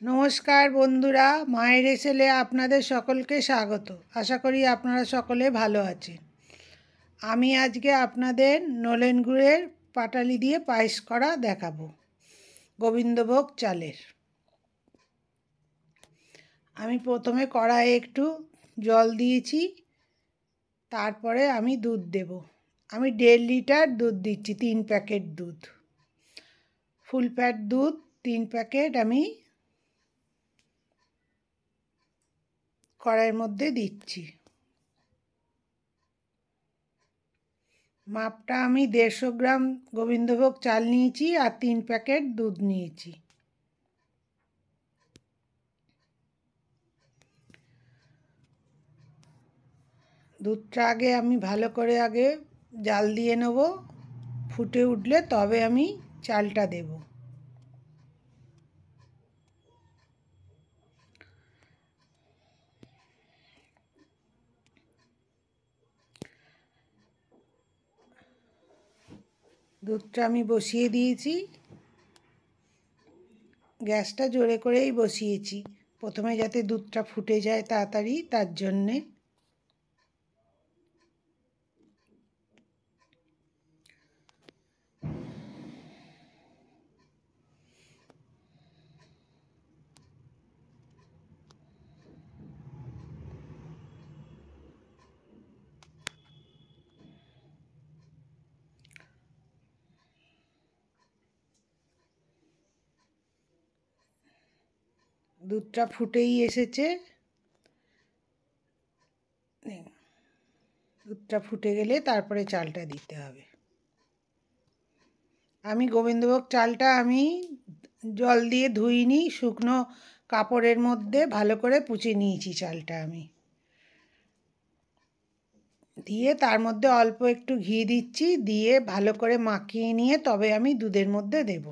নমস্কার বন্ধুরা, মায়ের এসেলে আপনাদের সকলকে স্বাগত। আশা করি আপনারা সকলে ভালো আছেন। আমি আজকে আপনাদের নলেন গুড়ের পাটালি দিয়ে পায়েস করা দেখাবো, গোবিন্দভোগ চালের। আমি প্রথমে কড়াইয়ে একটু জল দিয়েছি, তারপরে আমি দুধ দেব। আমি 1.5 লিটার দুধ দিচ্ছি, 3 প্যাকেট দুধ, ফুল ফ্যাট দুধ 3 প্যাকেট আমি কড়াইয়ের মধ্যে দিচ্ছি। মাপটা আমি 150 গ্রাম গোবিন্দভোগ চাল নিয়েছি আর 3 প্যাকেট দুধ নিয়েছি। দুধটা আগে আমি ভালো করে জাল দিয়ে নেব, ফুটে উঠলে তবে আমি চালটা দেব। দুধটা আমি বসিয়ে দিয়েছি, গ্যাসটা জোরে করেই বসিয়েছি, প্রথমে যাতে দুধটা ফুটে যায় তাড়াতাড়ি, তার জন্যে। দুধটা ফুটেই এসেছে, দুধটা ফুটে গেলে তারপরে চালটা দিতে হবে। আমি গোবিন্দভোগ চালটা আমি জল দিয়ে ধুইনি, শুকনো কাপড়ের মধ্যে ভালো করে পুঁছে নিয়েছি চালটা আমি। দিয়ে তার মধ্যে অল্প একটু ঘি দিচ্ছি, দিয়ে ভালো করে মাখিয়ে নিয়ে তবে আমি দুধের মধ্যে দেব।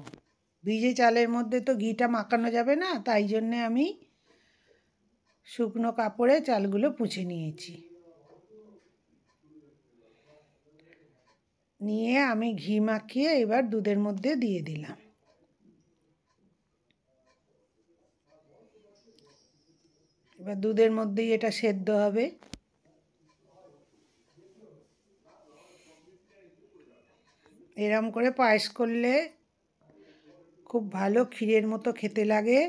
ভিজে চালের মধ্যে তো ঘিটা মাখানো যাবে না, তাই জন্যে আমি শুকনো কাপড়ে চালগুলো পুঁছে নিয়েছি। নিয়ে আমি ঘি মাখিয়ে এবার দুধের মধ্যে দিয়ে দিলাম। এবার দুধের মধ্যেই এটা সেদ্ধ হবে। এরম করে পায়েস করলে খুব ভালো ক্ষীরের মতো খেতে লাগে।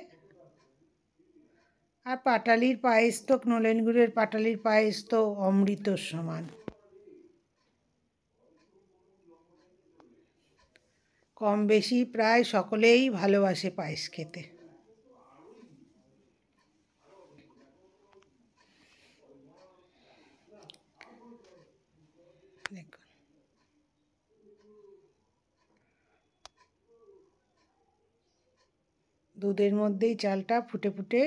আর পাটালির পায়েস তো, নলেন গুড়ের পাটালির পায়েস তো অমৃতর সমান। কম বেশি প্রায় সকলেই ভালোবাসে পায়েস খেতে। দেখুন, দুধের মধ্যেই চালটা ফুটে ফুটে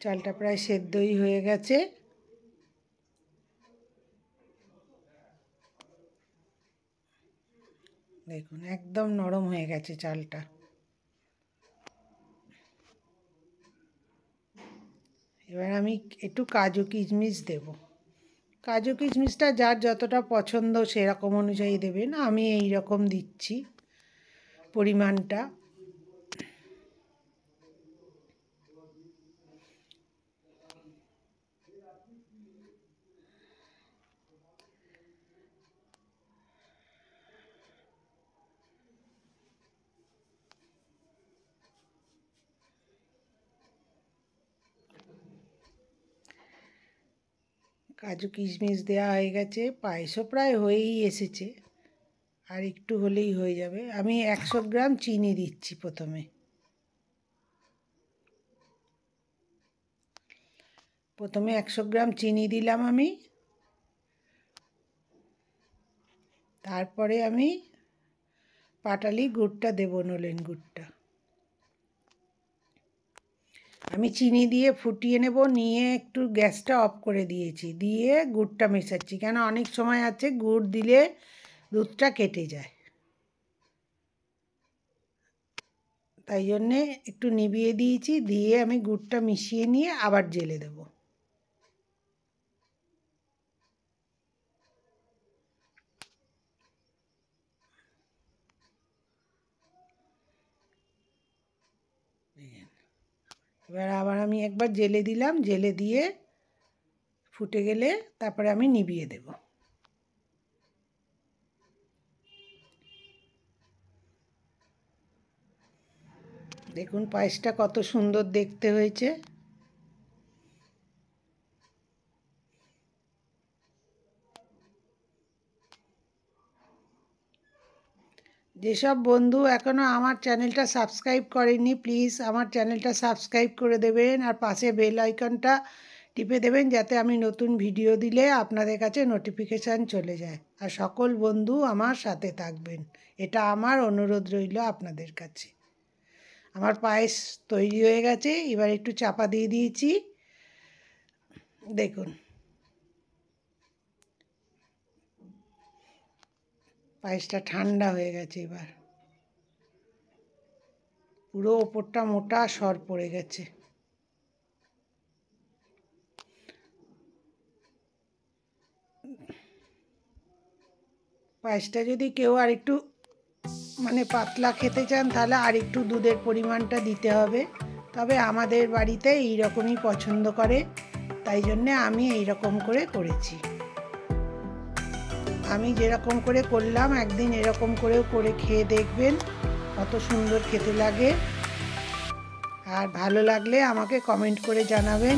চালটা প্রায় সেদ্ধই হয়ে গেছে। দেখুন, একদম নরম হয়ে গেছে চালটা। এবার আমি একটু কাজু কিশমিশ দেব। কাজু কিশমিশটা যার যতটা পছন্দ সেরকম অনুযায়ী দেবেন, আমি এই রকম দিচ্ছি পরিমাণটা। কাজু কিশমিশ দেওয়া হয়ে গেছে, পায়েসও প্রায় হয়েই এসেছে, আর একটু হলেই হয়ে যাবে। আমি 100 গ্রাম চিনি দিচ্ছি প্রথমে। প্রথমে 100 গ্রাম চিনি দিলাম আমি, তারপরে আমি পাটালি গুড়টা দেব, নলেন গুড়টা। আমি চিনি দিয়ে ফুটিয়ে নেব, নিয়ে একটু গ্যাসটা অফ করে দিয়েছি, দিয়ে গুড়টা মেশাচ্ছি, কেন অনেক সময় আছে গুড় দিলে দুধটা কেটে যায়, তাই জন্যে একটু নিভিয়ে দিয়েছি। দিয়ে আমি গুড়টা মিশিয়ে নিয়ে আবার জেলে দেব। এবার আবার আমি একবার জেলে দিলাম, জেলে দিয়ে ফুটে গেলে তারপরে আমি নিভিয়ে দেব। দেখুন পায়েসটা কত সুন্দর দেখতে হয়েছে। যেসব বন্ধু এখনও আমার চ্যানেলটা সাবস্ক্রাইব করেননি, প্লিজ আমার চ্যানেলটা সাবস্ক্রাইব করে দেবেন আর পাশে বেল আইকনটা টিপে দেবেন, যাতে আমি নতুন ভিডিও দিলে আপনাদের কাছে নোটিফিকেশান চলে যায়। আর সকল বন্ধু আমার সাথে থাকবেন, এটা আমার অনুরোধ রইল আপনাদের কাছে। আমার পায়েস তৈরি হয়ে গেছে, এবার একটু চাপা দিয়ে দিয়েছি। দেখুন পায়েসটা ঠান্ডা হয়ে গেছে, এবার পুরো ওপরটা মোটা সর পড়ে গেছে। পায়েসটা যদি কেউ আর একটু পাতলা খেতে চান তাহলে আর একটু দুধের পরিমাণটা দিতে হবে, তবে আমাদের বাড়িতে এই রকমই পছন্দ করে, তাই জন্যে আমি এই রকম করে করেছি। আমি যেরকম করে করলাম একদিন এরকম করেও করে খেয়ে দেখবেন, কত সুন্দর খেতে লাগে। আর ভালো লাগলে আমাকে কমেন্ট করে জানাবেন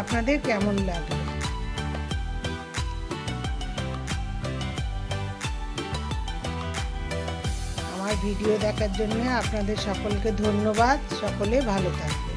আপনাদের কেমন লাগলো। আমার ভিডিও দেখার জন্য আপনাদের সকলকে ধন্যবাদ। সকলে ভালো থাকবেন।